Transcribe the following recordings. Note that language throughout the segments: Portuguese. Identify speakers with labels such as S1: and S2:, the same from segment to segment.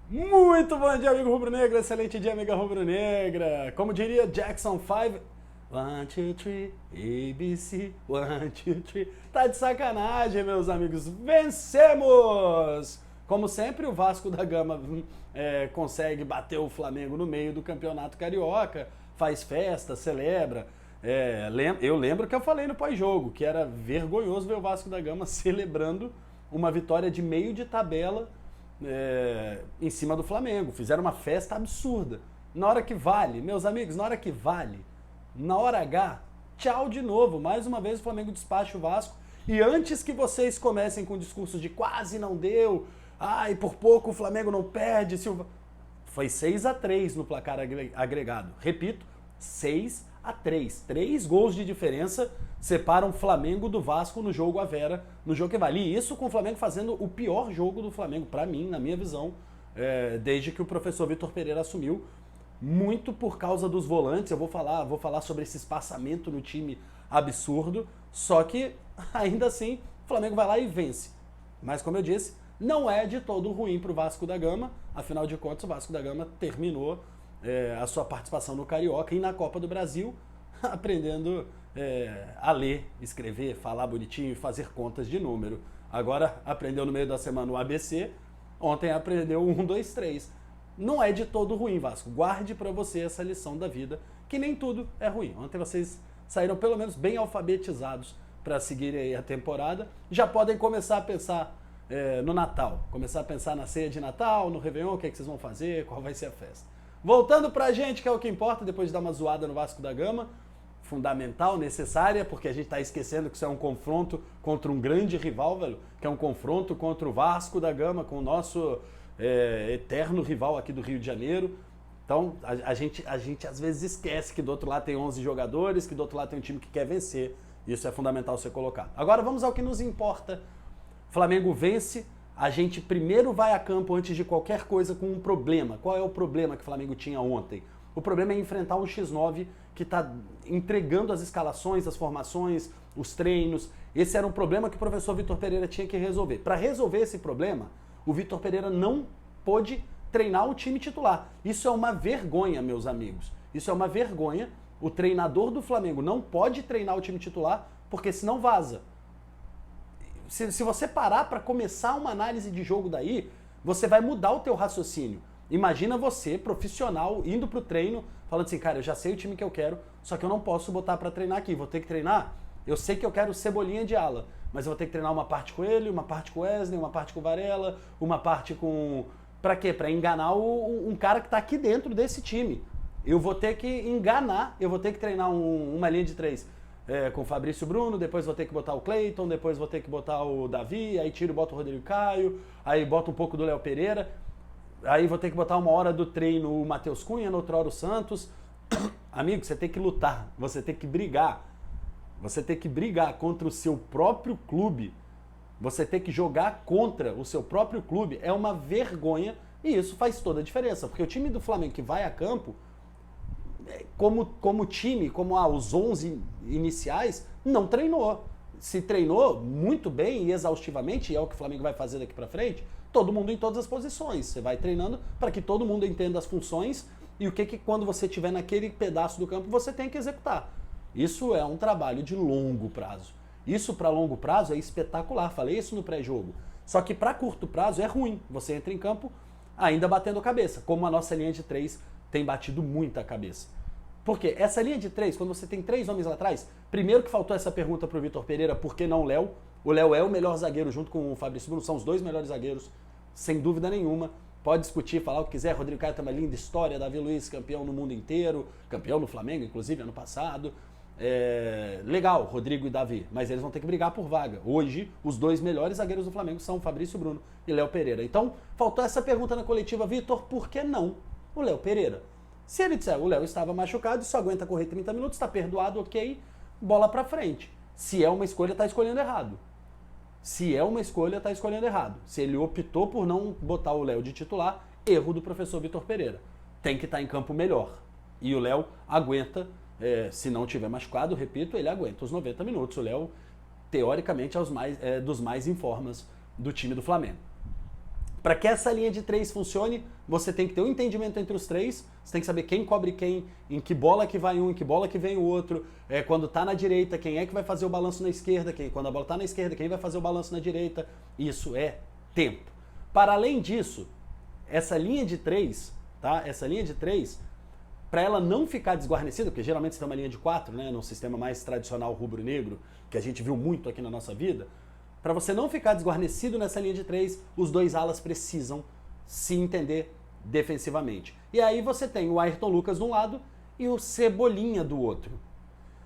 S1: Muito bom dia, amigo rubro-negro. Excelente dia, amiga rubro-negra. Como diria Jackson 5, 1, 2, 3, ABC, 1, 2, 3. Tá de sacanagem, meus amigos. Vencemos! Como sempre, o Vasco da Gama consegue bater o Flamengo no meio do Campeonato Carioca, faz festa, celebra. Eu lembro que eu falei no pós-jogo que era vergonhoso ver o Vasco da Gama celebrando uma vitória de meio de tabela em cima do Flamengo. Fizeram uma festa absurda. Na hora que vale, meus amigos, na hora que vale, na hora H, tchau de novo. Mais uma vez o Flamengo despacha o Vasco. E antes que vocês comecem com o discurso de quase não deu, ai, por pouco o Flamengo não perde. Foi 6-3 no placar agregado. Repito, 6-3. 3 gols de diferença separam o Flamengo do Vasco no jogo à Vera, no jogo que vale. E isso com o Flamengo fazendo o pior jogo do Flamengo, para mim, na minha visão, desde que o professor Vitor Pereira assumiu. Muito por causa dos volantes. Eu vou falar sobre esse espaçamento no time absurdo. Só que, ainda assim, o Flamengo vai lá e vence. Mas, como eu disse, não é de todo ruim para o Vasco da Gama. Afinal de contas, o Vasco da Gama terminou a sua participação no Carioca e na Copa do Brasil aprendendo a ler, escrever, falar bonitinho e fazer contas de número. Agora aprendeu no meio da semana o ABC, ontem aprendeu o 1, 2, 3. Não é de todo ruim, Vasco. Guarde para você essa lição da vida, que nem tudo é ruim. Ontem vocês saíram pelo menos bem alfabetizados para seguirem aí a temporada. Já podem começar a pensar no Natal, começar a pensar na ceia de Natal, no Réveillon, o que, é que vocês vão fazer, qual vai ser a festa. Voltando pra gente, que é o que importa, depois de dar uma zoada no Vasco da Gama, fundamental, necessária, porque a gente tá esquecendo que isso é um confronto contra um grande rival, velho, que é um confronto contra o Vasco da Gama, com o nosso eterno rival aqui do Rio de Janeiro. Então, a gente às vezes esquece que do outro lado tem 11 jogadores, que do outro lado tem um time que quer vencer. Isso é fundamental ser colocado. Agora vamos ao que nos importa. Flamengo vence. A gente primeiro vai a campo antes de qualquer coisa com um problema. Qual é o problema que o Flamengo tinha ontem? O problema é enfrentar um X9 que está entregando as escalações, as formações, os treinos. Esse era um problema que o professor Vitor Pereira tinha que resolver. Para resolver esse problema, o Vitor Pereira não pôde treinar o time titular. Isso é uma vergonha, meus amigos. Isso é uma vergonha. O treinador do Flamengo não pode treinar o time titular porque senão vaza. Se você parar para começar uma análise de jogo daí, você vai mudar o teu raciocínio. Imagina você, profissional, indo pro treino, falando assim, cara, eu já sei o time que eu quero, só que eu não posso botar para treinar aqui, vou ter que treinar. Eu sei que eu quero Cebolinha de ala, mas eu vou ter que treinar uma parte com ele, uma parte com o Wesley, uma parte com o Varela, uma parte com... Pra quê? Pra enganar um cara que tá aqui dentro desse time. Eu vou ter que enganar, eu vou ter que treinar uma linha de 3 com o Fabrício Bruno, depois vou ter que botar o Cleiton, depois vou ter que botar o Davi, aí tiro e boto o Rodrigo Caio, aí boto um pouco do Léo Pereira, aí vou ter que botar uma hora do treino o Matheus Cunha, noutra hora o Santos. Amigo, você tem que lutar, você tem que brigar. Você tem que brigar contra o seu próprio clube. Você tem que jogar contra o seu próprio clube. É uma vergonha e isso faz toda a diferença. Porque o time do Flamengo que vai a campo, como time, como os 11 iniciais, não treinou. Se treinou muito bem e exaustivamente, e é o que o Flamengo vai fazer daqui pra frente, todo mundo em todas as posições. Você vai treinando para que todo mundo entenda as funções e o que quando você estiver naquele pedaço do campo você tem que executar. Isso é um trabalho de longo prazo. Isso para longo prazo é espetacular, falei isso no pré-jogo. Só que para curto prazo é ruim. Você entra em campo ainda batendo a cabeça, como a nossa linha de 3 tem batido muita cabeça. Porque essa linha de 3, quando você tem 3 homens lá atrás, primeiro que faltou essa pergunta pro Vitor Pereira, por que não o Léo? O Léo é o melhor zagueiro junto com o Fabrício Bruno, são os 2 melhores zagueiros, sem dúvida nenhuma. Pode discutir, falar o que quiser. Rodrigo Caio tem uma linda história, Davi Luiz campeão no mundo inteiro, campeão no Flamengo, inclusive, ano passado. Legal, Rodrigo e Davi, mas eles vão ter que brigar por vaga. Hoje, os 2 melhores zagueiros do Flamengo são Fabrício Bruno e Léo Pereira. Então, faltou essa pergunta na coletiva, Vitor, por que não o Léo Pereira? Se ele disser, o Léo estava machucado, só aguenta correr 30 minutos, está perdoado, ok, bola pra frente. Se é uma escolha, tá escolhendo errado. Se é uma escolha, tá escolhendo errado. Se ele optou por não botar o Léo de titular, erro do professor Vitor Pereira. Tem que estar em campo melhor. E o Léo aguenta, se não tiver machucado, repito, ele aguenta os 90 minutos. O Léo, teoricamente, é dos mais em formas do time do Flamengo. Para que essa linha de 3 funcione, você tem que ter um entendimento entre os três, você tem que saber quem cobre quem, em que bola que vai um, em que bola que vem o outro, quando tá na direita, quem é que vai fazer o balanço na esquerda, quando a bola tá na esquerda, quem vai fazer o balanço na direita. Isso é tempo. Para além disso, essa linha de 3, tá? Essa linha de 3, para ela não ficar desguarnecida, porque geralmente você tem uma linha de 4, né, no sistema mais tradicional rubro-negro, que a gente viu muito aqui na nossa vida, para você não ficar desguarnecido nessa linha de 3, os dois alas precisam se entender defensivamente. E aí você tem o Ayrton Lucas de um lado e o Cebolinha do outro.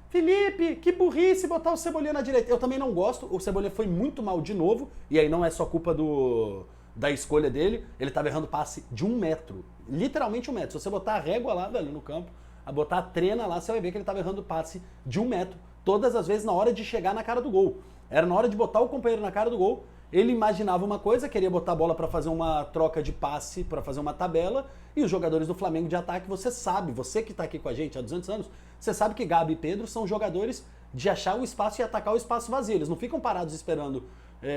S1: Felipe, que burrice botar o Cebolinha na direita. Eu também não gosto, o Cebolinha foi muito mal de novo, e aí não é só culpa da escolha dele, ele tava errando passe de 1 metro, literalmente 1 metro. Se você botar a régua lá, velho, no campo, botar a trena lá, você vai ver que ele tava errando passe de 1 metro, todas as vezes na hora de chegar na cara do gol. Era na hora de botar o companheiro na cara do gol, ele imaginava uma coisa, queria botar a bola para fazer uma troca de passe, para fazer uma tabela, e os jogadores do Flamengo de ataque, você sabe, você que tá aqui com a gente há 200 anos, você sabe que Gabi e Pedro são jogadores de achar o espaço e atacar o espaço vazio, eles não ficam parados esperando.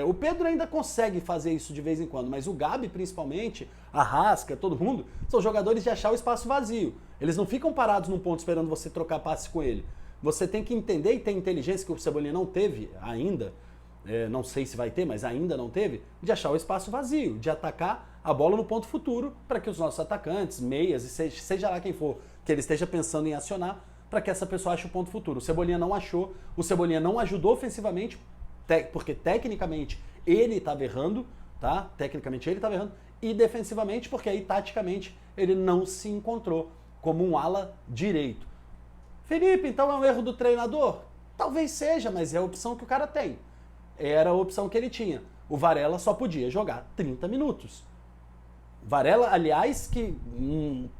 S1: O Pedro ainda consegue fazer isso de vez em quando, mas o Gabi principalmente, a Rasca, todo mundo, são jogadores de achar o espaço vazio. Eles não ficam parados num ponto esperando você trocar passe com ele. Você tem que entender e ter inteligência que o Cebolinha não teve ainda, não sei se vai ter, mas ainda não teve, de achar o espaço vazio, de atacar a bola no ponto futuro para que os nossos atacantes, meias, e seja lá quem for, que ele esteja pensando em acionar, para que essa pessoa ache o ponto futuro. O Cebolinha não achou, o Cebolinha não ajudou ofensivamente, porque tecnicamente ele estava errando, tá? Tecnicamente ele estava errando, e defensivamente porque aí taticamente ele não se encontrou como um ala direito. Felipe, então é um erro do treinador? Talvez seja, mas é a opção que o cara tem. Era a opção que ele tinha. O Varela só podia jogar 30 minutos. Varela, aliás, que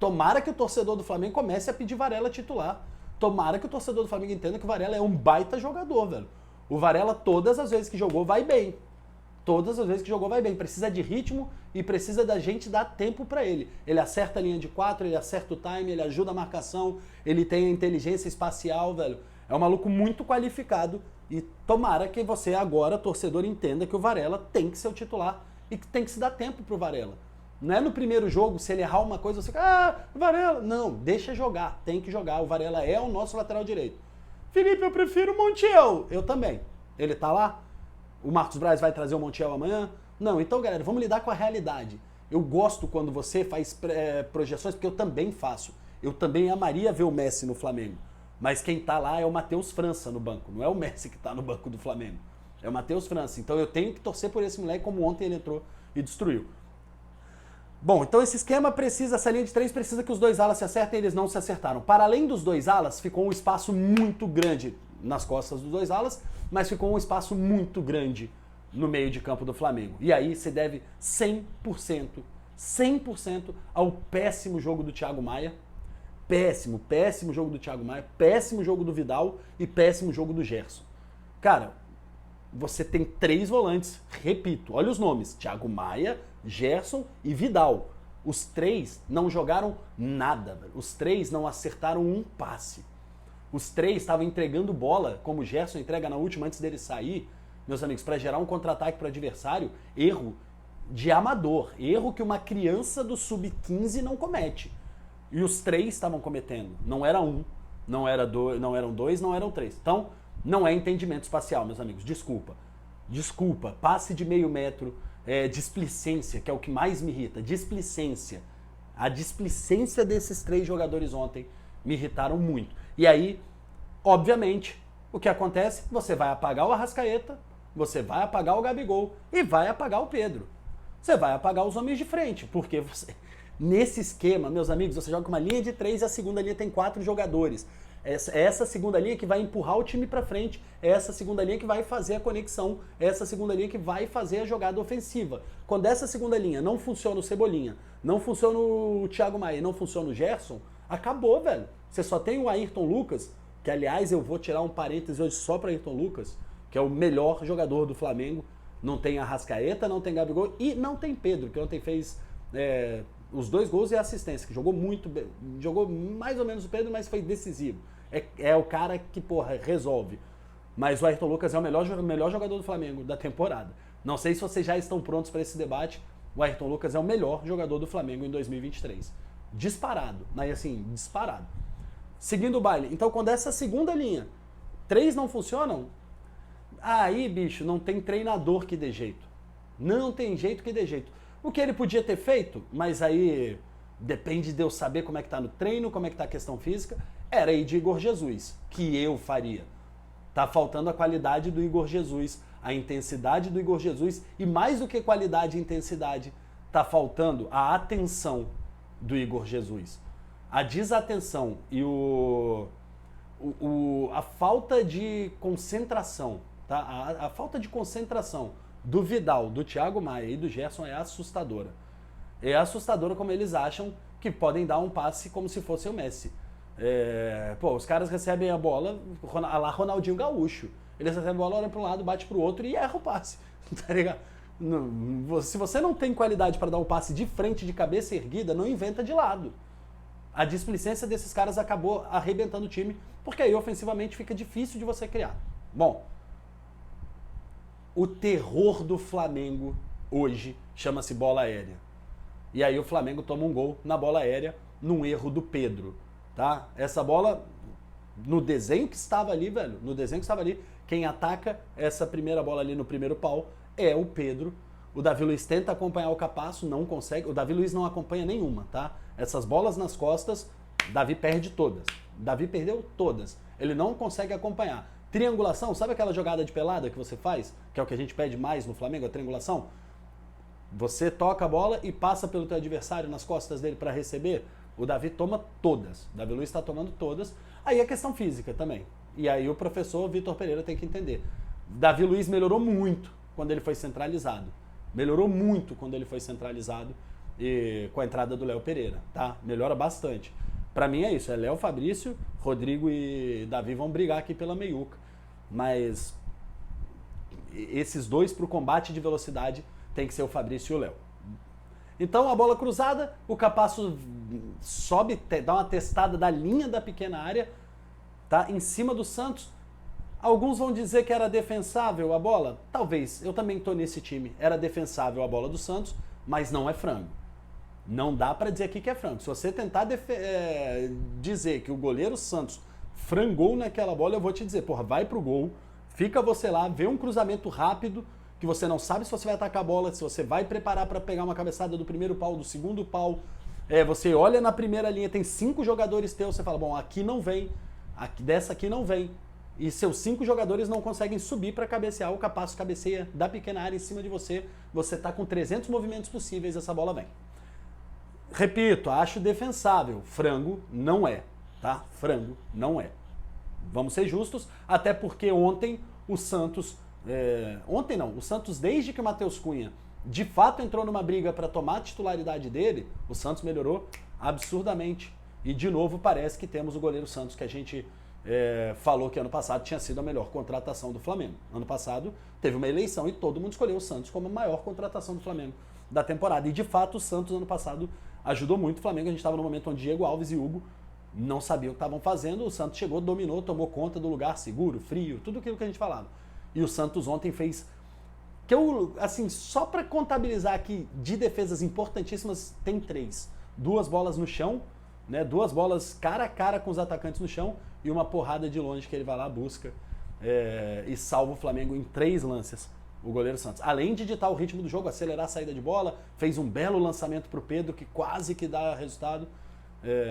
S1: tomara que o torcedor do Flamengo comece a pedir Varela titular. Tomara que o torcedor do Flamengo entenda que o Varela é um baita jogador, velho. O Varela, todas as vezes que jogou, vai bem. Todas as vezes que jogou, vai bem. Precisa de ritmo e precisa da gente dar tempo pra ele. Ele acerta a linha de 4, ele acerta o time, ele ajuda a marcação, ele tem a inteligência espacial, velho. É um maluco muito qualificado e tomara que você agora, torcedor, entenda que o Varela tem que ser o titular e que tem que se dar tempo pro Varela. Não é no primeiro jogo, se ele errar uma coisa, você fica, Varela. Não, deixa jogar, tem que jogar. O Varela é o nosso lateral direito. Felipe, eu prefiro o Montiel. Eu também. Ele tá lá? O Marcos Braz vai trazer o Montiel amanhã? Não, então galera, vamos lidar com a realidade. Eu gosto quando você faz projeções, porque eu também faço. Eu também amaria ver o Messi no Flamengo. Mas quem tá lá é o Matheus França no banco. Não é o Messi que tá no banco do Flamengo. É o Matheus França. Então eu tenho que torcer por esse moleque como ontem ele entrou e destruiu. Bom, então esse esquema precisa, essa linha de 3 precisa que os dois alas se acertem e eles não se acertaram. Para além dos dois alas, ficou um espaço muito grande nas costas dos dois alas, mas ficou um espaço muito grande no meio de campo do Flamengo. E aí se deve 100% ao péssimo jogo do Thiago Maia. Péssimo jogo do Thiago Maia, péssimo jogo do Vidal e péssimo jogo do Gerson. Cara, você tem 3 volantes, repito, olha os nomes, Thiago Maia, Gerson e Vidal. Os 3 não jogaram nada, velho. Os 3 não acertaram um passe. Os 3 estavam entregando bola, como o Gerson entrega na última antes dele sair, meus amigos, para gerar um contra-ataque para o adversário, erro de amador, erro que uma criança do sub-15 não comete. E os 3 estavam cometendo. Não era um, não eram dois, não eram 3. Então, não é entendimento espacial, meus amigos. Desculpa. Passe de meio metro, displicência, que é o que mais me irrita. Displicência. A displicência desses 3 jogadores ontem me irritaram muito. E aí, obviamente, o que acontece? Você vai apagar o Arrascaeta, você vai apagar o Gabigol e vai apagar o Pedro. Você vai apagar os homens de frente, porque você... Nesse esquema, meus amigos, você joga com uma linha de 3 e a segunda linha tem 4 jogadores. Essa segunda linha que vai empurrar o time pra frente, essa segunda linha que vai fazer a conexão, essa segunda linha que vai fazer a jogada ofensiva. Quando essa segunda linha não funciona o Cebolinha, não funciona o Thiago Maia, não funciona o Gerson, acabou, velho. Você só tem o Ayrton Lucas, que aliás eu vou tirar um parêntese hoje só para Ayrton Lucas, que é o melhor jogador do Flamengo. Não tem Arrascaeta, não tem Gabigol e não tem Pedro, que ontem fez... os 2 gols e a assistência, que jogou muito bem, jogou mais ou menos o Pedro, mas foi decisivo. É o cara que, porra, resolve. Mas o Ayrton Lucas é o melhor jogador do Flamengo da temporada. Não sei se vocês já estão prontos para esse debate, o Ayrton Lucas é o melhor jogador do Flamengo em 2023. Disparado, mas assim, disparado. Seguindo o baile. Então, quando essa segunda linha, 3 não funcionam, aí, bicho, não tem treinador que dê jeito. Não tem jeito que dê jeito. O que ele podia ter feito, mas aí depende de eu saber como é que tá no treino, como é que tá a questão física, era ir de Igor Jesus, que eu faria. Tá faltando a qualidade do Igor Jesus, a intensidade do Igor Jesus, e mais do que qualidade e intensidade, tá faltando a atenção do Igor Jesus. A desatenção e a falta de concentração, tá? A falta de concentração do Vidal, do Thiago Maia e do Gerson é assustadora. É assustadora como eles acham que podem dar um passe como se fosse o Messi. Os caras recebem a bola, lá Ronaldinho Gaúcho. Eles recebem a bola, olham para um lado, bate para o outro e erra o passe. Tá ligado? Se você não tem qualidade para dar um passe de frente, de cabeça erguida, não inventa de lado. A displicência desses caras acabou arrebentando o time, porque aí ofensivamente fica difícil de você criar. Bom, o terror do Flamengo hoje chama-se bola aérea. E aí o Flamengo toma um gol na bola aérea, num erro do Pedro, tá? Essa bola, no desenho que estava ali, velho, no desenho que estava ali, quem ataca essa primeira bola ali no primeiro pau é o Pedro. O Davi Luiz tenta acompanhar o Capasso, não consegue. O Davi Luiz não acompanha nenhuma, tá? Essas bolas nas costas, Davi perde todas. Davi perdeu todas. Ele não consegue acompanhar. Triangulação, sabe aquela jogada de pelada que você faz? Que é o que a gente pede mais no Flamengo, a triangulação? Você toca a bola e passa pelo teu adversário nas costas dele para receber. O Davi toma todas. O Davi Luiz está tomando todas. Aí é questão física também. E aí o professor Vitor Pereira tem que entender. Davi Luiz melhorou muito quando ele foi centralizado. Melhorou muito quando ele foi centralizado e com a entrada do Léo Pereira, tá? Melhora bastante. Pra mim é isso, é Léo, Fabrício, Rodrigo e Davi vão brigar aqui pela meiuca. Mas esses dois pro combate de velocidade tem que ser o Fabrício e o Léo. Então a bola cruzada, o Capasso sobe, dá uma testada da linha da pequena área, tá? Em cima do Santos. Alguns vão dizer que era defensável a bola. Talvez, eu também tô nesse time. Era defensável a bola do Santos, mas não é frango. Não dá pra dizer aqui que é frango. Se você tentar dizer que o goleiro Santos frangou naquela bola, eu vou te dizer, porra, vai pro gol, fica você lá, vê um cruzamento rápido, que você não sabe se você vai atacar a bola, se você vai preparar para pegar uma cabeçada do primeiro pau, do segundo pau. Você olha na primeira linha, tem 5 jogadores teus, você fala, bom, aqui não vem, dessa aqui não vem. E seus 5 jogadores não conseguem subir para cabecear, o Capasso cabeceia da pequena área em cima de você, você tá com 300 movimentos possíveis, essa bola vem. Repito, acho defensável, frango não é, tá? Frango não é. Vamos ser justos, até porque ontem o Santos... o Santos, desde que o Matheus Cunha de fato entrou numa briga para tomar a titularidade dele, o Santos melhorou absurdamente. E de novo parece que temos o goleiro Santos que a gente falou que ano passado tinha sido a melhor contratação do Flamengo. Ano passado teve uma eleição e todo mundo escolheu o Santos como a maior contratação do Flamengo da temporada. E de fato o Santos ano passado ajudou muito o Flamengo. A gente estava no momento onde Diego Alves e Hugo não sabiam o que estavam fazendo. O Santos chegou, dominou, tomou conta do lugar seguro, frio, tudo aquilo que a gente falava. E o Santos ontem fez... só para contabilizar aqui de defesas importantíssimas, tem 3. 2 bolas no chão, né? 2 bolas cara a cara com os atacantes no chão e uma porrada de longe que ele vai lá, busca e salva o Flamengo em 3 lances, o goleiro Santos. Além de ditar o ritmo do jogo, acelerar a saída de bola, fez um belo lançamento para o Pedro, que quase que dá resultado.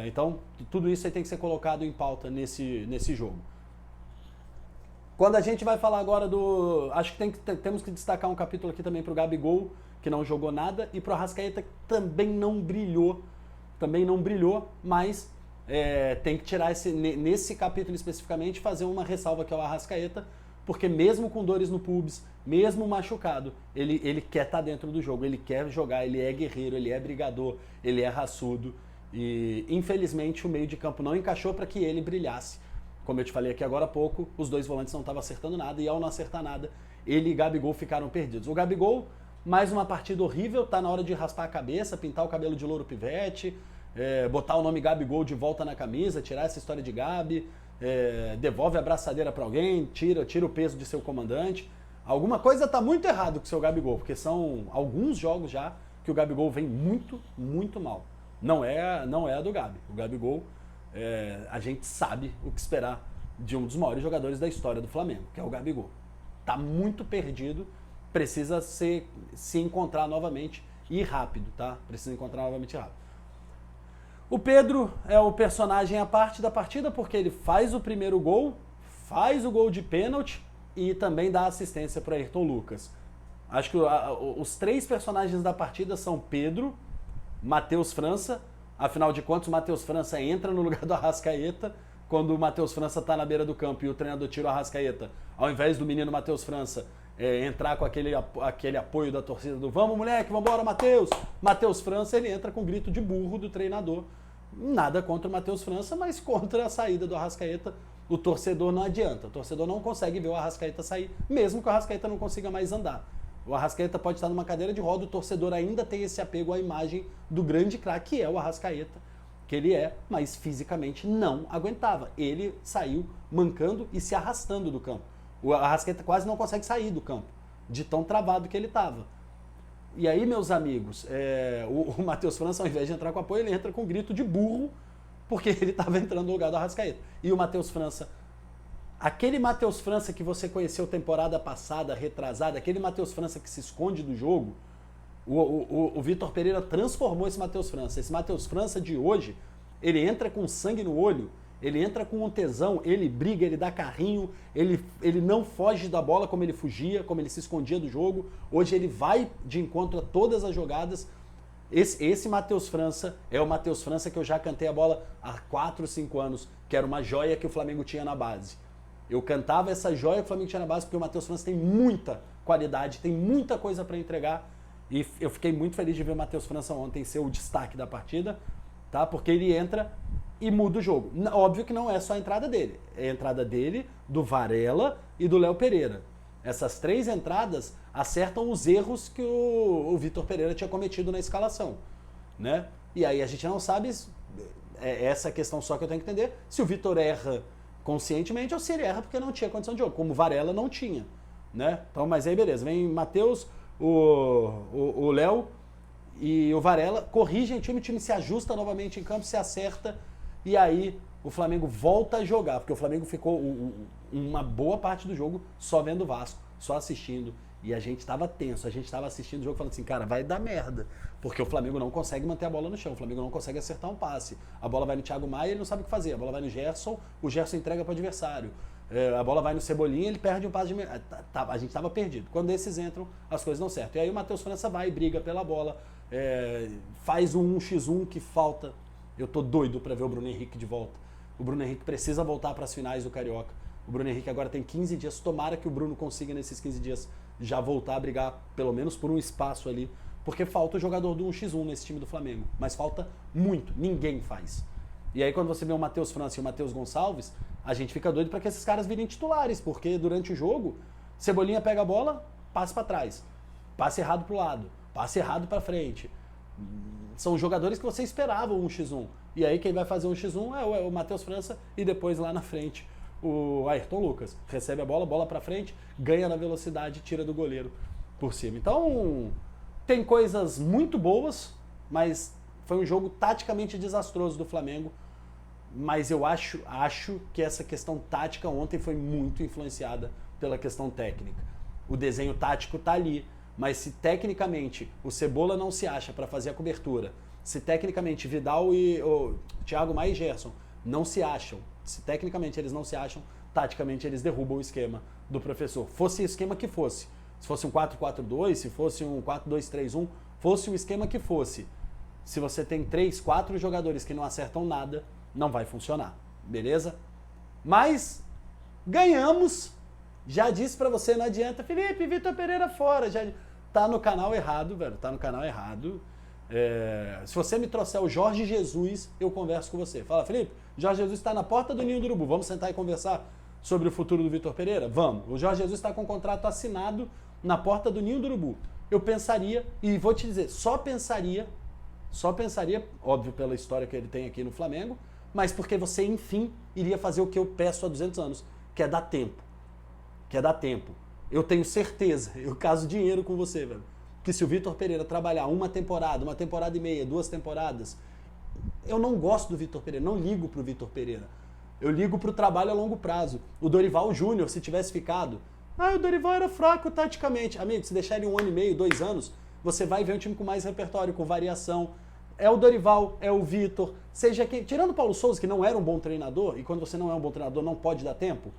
S1: Então, tudo isso aí tem que ser colocado em pauta nesse jogo. Quando a gente vai falar agora do... Acho que temos que destacar um capítulo aqui também pro Gabigol, que não jogou nada, e pro Arrascaeta, que também não brilhou, mas tem que tirar nesse capítulo especificamente, fazer uma ressalva que é o Arrascaeta, porque mesmo com dores no pubis, mesmo machucado, ele quer estar dentro do jogo, ele quer jogar, ele é guerreiro, ele é brigador, ele é raçudo, e infelizmente o meio de campo não encaixou para que ele brilhasse. Como eu te falei aqui agora há pouco, os 2 volantes não estavam acertando nada, e ao não acertar nada, ele e Gabigol ficaram perdidos. O Gabigol, mais uma partida horrível, tá na hora de raspar a cabeça, pintar o cabelo de louro pivete, botar o nome Gabigol de volta na camisa, tirar essa história de Gabi, devolve a braçadeira para alguém, tira o peso de seu comandante. Alguma coisa tá muito errado com o seu Gabigol, porque são alguns jogos já que o Gabigol vem muito, muito mal. Não é a do Gabi. O Gabigol, a gente sabe o que esperar de um dos maiores jogadores da história do Flamengo, que é o Gabigol. Tá muito perdido, precisa se encontrar novamente e rápido, tá? Precisa encontrar novamente rápido. O Pedro é o personagem à parte da partida porque ele faz o primeiro gol, faz o gol de pênalti e também dá assistência para Ayrton Lucas. Acho que os três personagens da partida são Pedro, Matheus França. Afinal de contas, o Matheus França entra no lugar do Arrascaeta. Quando o Matheus França está na beira do campo e o treinador tira o Arrascaeta, ao invés do menino Matheus França entrar com aquele apoio da torcida do vamos moleque, vambora Matheus, Matheus França, ele entra com um grito de burro do treinador. Nada contra o Matheus França, mas contra a saída do Arrascaeta. O torcedor não adianta, o torcedor não consegue ver o Arrascaeta sair, mesmo que o Arrascaeta não consiga mais andar. O Arrascaeta pode estar numa cadeira de roda, o torcedor ainda tem esse apego à imagem do grande craque que é o Arrascaeta, que ele mas fisicamente não aguentava. Ele saiu mancando e se arrastando do campo. O Arrascaeta quase não consegue sair do campo, de tão travado que ele estava. E aí, meus amigos, o Matheus França, ao invés de entrar com apoio, ele entra com um grito de burro, porque ele estava entrando no lugar do Arrascaeta. E o Matheus França, aquele Matheus França que você conheceu temporada passada, retrasada, aquele Matheus França que se esconde do jogo, o Vitor Pereira transformou esse Matheus França. Esse Matheus França de hoje, ele entra com sangue no olho, ele entra com um tesão, ele briga, ele dá carrinho, ele não foge da bola como ele fugia, como ele se escondia do jogo. Hoje ele vai de encontro a todas as jogadas. Esse Matheus França é o Matheus França que eu já cantei a bola há 4, 5 anos, que era uma joia que o Flamengo tinha na base. Eu cantava essa joia que o Flamengo tinha na base porque o Matheus França tem muita qualidade, tem muita coisa para entregar. E eu fiquei muito feliz de ver o Matheus França ontem ser o destaque da partida, tá? Porque ele entra e muda o jogo. Óbvio que não é só a entrada dele. É a entrada dele, do Varela e do Léo Pereira. Essas três entradas acertam os erros que o Vitor Pereira tinha cometido na escalação, né? E aí a gente não sabe, essa questão só que eu tenho que entender, se o Vitor erra conscientemente ou se ele erra porque não tinha condição de jogo, como o Varela não tinha, né? Então, mas aí beleza, vem Matheus, o Léo e o Varela, corrigem o time se ajusta novamente em campo, se acerta, e aí o Flamengo volta a jogar, porque o Flamengo ficou uma boa parte do jogo só vendo o Vasco, só assistindo, e a gente estava tenso, a gente estava assistindo o jogo falando assim, cara, vai dar merda, porque o Flamengo não consegue manter a bola no chão, o Flamengo não consegue acertar um passe, a bola vai no Thiago Maia, ele não sabe o que fazer, a bola vai no Gerson, o Gerson entrega para o adversário, a bola vai no Cebolinha, ele perde um passe de... A gente estava perdido. Quando esses entram, as coisas não certo. E aí o Matheus França vai, briga pela bola, faz um 1x1 que falta. Eu tô doido para ver o Bruno Henrique de volta. O Bruno Henrique precisa voltar para as finais do Carioca. O Bruno Henrique agora tem 15 dias. Tomara que o Bruno consiga, nesses 15 dias, já voltar a brigar, pelo menos por um espaço ali. Porque falta o jogador do 1x1 nesse time do Flamengo. Mas falta muito. Ninguém faz. E aí quando você vê o Matheus França e o Matheus Gonçalves, a gente fica doido para que esses caras virem titulares, porque durante o jogo, Cebolinha pega a bola, passa para trás, passe errado pro lado, passe errado para frente. São jogadores que você esperava um 1x1. E aí quem vai fazer um 1x1 é o Matheus França e depois lá na frente o Ayrton Lucas. Recebe a bola para frente, ganha na velocidade, tira do goleiro por cima. Então, tem coisas muito boas, mas foi um jogo taticamente desastroso do Flamengo. Mas eu acho que essa questão tática ontem foi muito influenciada pela questão técnica. O desenho tático tá ali, mas se tecnicamente o Cebola não se acha para fazer a cobertura, se tecnicamente Vidal e o Thiago Maia e Gerson não se acham, se tecnicamente eles não se acham, taticamente eles derrubam o esquema do professor. Fosse o esquema que fosse, se fosse um 4-4-2, se fosse um 4-2-3-1, fosse o esquema que fosse. Se você tem 3, 4 jogadores que não acertam nada, não vai funcionar, beleza? Mas ganhamos, já disse pra você, não adianta, Felipe, Vitor Pereira fora, já tá no canal errado, velho, tá no canal errado. Se você me trouxer o Jorge Jesus, eu converso com você. Fala, Felipe, Jorge Jesus está na porta do Ninho do Urubu, vamos sentar e conversar sobre o futuro do Vitor Pereira? Vamos, o Jorge Jesus está com o contrato assinado na porta do Ninho do Urubu. Eu pensaria, e vou te dizer, só pensaria, óbvio pela história que ele tem aqui no Flamengo, mas porque você, enfim, iria fazer o que eu peço há 200 anos, que é dar tempo. Eu tenho certeza, eu caso dinheiro com você, velho. que se o Vitor Pereira trabalhar uma temporada e meia, 2 temporadas, eu não gosto do Vitor Pereira, não ligo pro Vitor Pereira. Eu ligo pro trabalho a longo prazo. O Dorival Júnior, se tivesse ficado, o Dorival era fraco taticamente. Amigo, se deixar ele 1 ano e meio, 2 anos, você vai ver um time com mais repertório, com variação. É o Dorival, é o Vitor, seja quem... Tirando o Paulo Souza, que não era um bom treinador, e quando você não é um bom treinador, não pode dar tempo.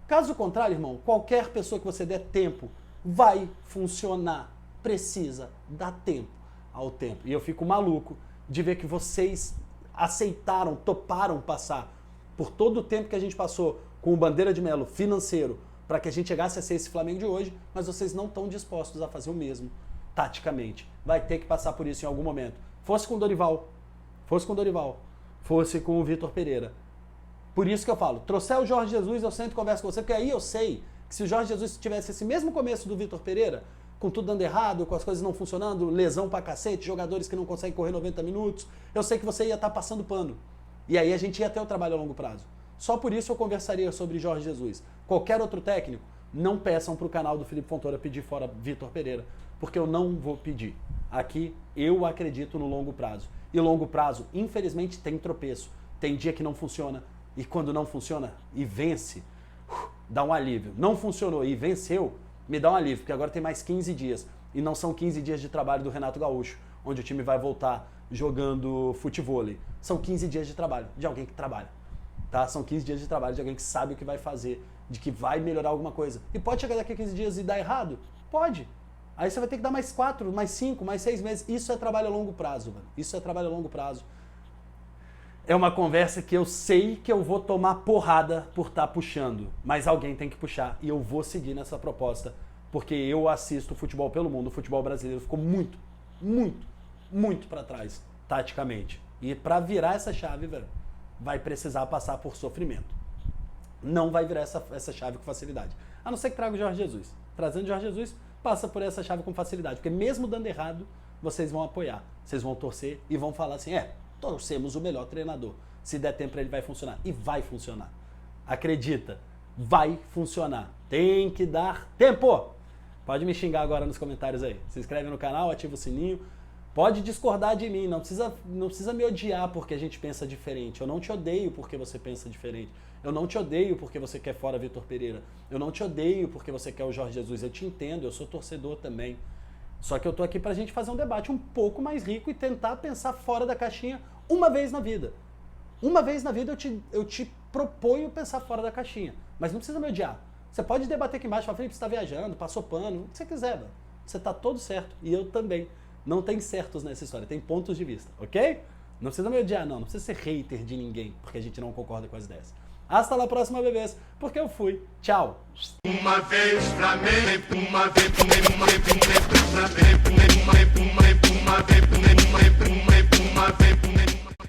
S1: Caso contrário, irmão, qualquer pessoa que você der tempo vai funcionar. Precisa dar tempo ao tempo. E eu fico maluco de ver que vocês aceitaram, toparam passar por todo o tempo que a gente passou com o Bandeira de Melo financeiro para que a gente chegasse a ser esse Flamengo de hoje, mas vocês não estão dispostos a fazer o mesmo taticamente. Vai ter que passar por isso em algum momento. Fosse com o Dorival, fosse com o Vitor Pereira. Por isso que eu falo, trouxer o Jorge Jesus, eu sempre converso com você, porque aí eu sei que se o Jorge Jesus tivesse esse mesmo começo do Vitor Pereira, com tudo dando errado, com as coisas não funcionando, lesão pra cacete, jogadores que não conseguem correr 90 minutos, eu sei que você ia estar passando pano. E aí a gente ia ter o trabalho a longo prazo. Só por isso eu conversaria sobre Jorge Jesus. Qualquer outro técnico, não peçam pro canal do Felipe Fontoura pedir fora Vitor Pereira, porque eu não vou pedir. Aqui eu acredito no longo prazo. E longo prazo, infelizmente, tem tropeço. Tem dia que não funciona. E quando não funciona e vence, dá um alívio. Não funcionou e venceu, me dá um alívio, porque agora tem mais 15 dias. E não são 15 dias de trabalho do Renato Gaúcho, onde o time vai voltar jogando futevôlei. São 15 dias de trabalho de alguém que trabalha. Tá? São 15 dias de trabalho de alguém que sabe o que vai fazer, de que vai melhorar alguma coisa. E pode chegar daqui a 15 dias e dar errado? Pode. Aí você vai ter que dar mais 4, mais 5, mais 6 meses. Isso é trabalho a longo prazo, mano. Isso é trabalho a longo prazo. É uma conversa que eu sei que eu vou tomar porrada por estar puxando, mas alguém tem que puxar e eu vou seguir nessa proposta, porque eu assisto futebol pelo mundo, o futebol brasileiro ficou muito, muito, muito para trás, taticamente. E para virar essa chave, velho, vai precisar passar por sofrimento. Não vai virar essa chave com facilidade. A não ser que traga o Jorge Jesus. Trazendo o Jorge Jesus, passa por essa chave com facilidade, porque mesmo dando errado, vocês vão apoiar, vocês vão torcer e vão falar assim, torcemos o melhor treinador. Se der tempo ele vai funcionar. E vai funcionar. Acredita, vai funcionar. Tem que dar tempo. Pode me xingar agora nos comentários aí. Se inscreve no canal, ativa o sininho. Pode discordar de mim, não precisa me odiar porque a gente pensa diferente. Eu não te odeio porque você pensa diferente. Eu não te odeio porque você quer fora Vitor Pereira. Eu não te odeio porque você quer o Jorge Jesus. Eu te entendo, eu sou torcedor também. Só que eu tô aqui pra gente fazer um debate um pouco mais rico e tentar pensar fora da caixinha uma vez na vida. Uma vez na vida eu te proponho pensar fora da caixinha. Mas não precisa me odiar. Você pode debater aqui embaixo, falar, Felipe, você tá viajando, passou pano, o que você quiser, velho. Você tá todo certo. E eu também. Não tem certos nessa história, tem pontos de vista, ok? Não precisa me odiar, não precisa ser hater de ninguém, porque a gente não concorda com as ideias. Hasta la próxima, bebês, porque eu fui. Tchau!
S2: Uma vez Flamengo, uma vez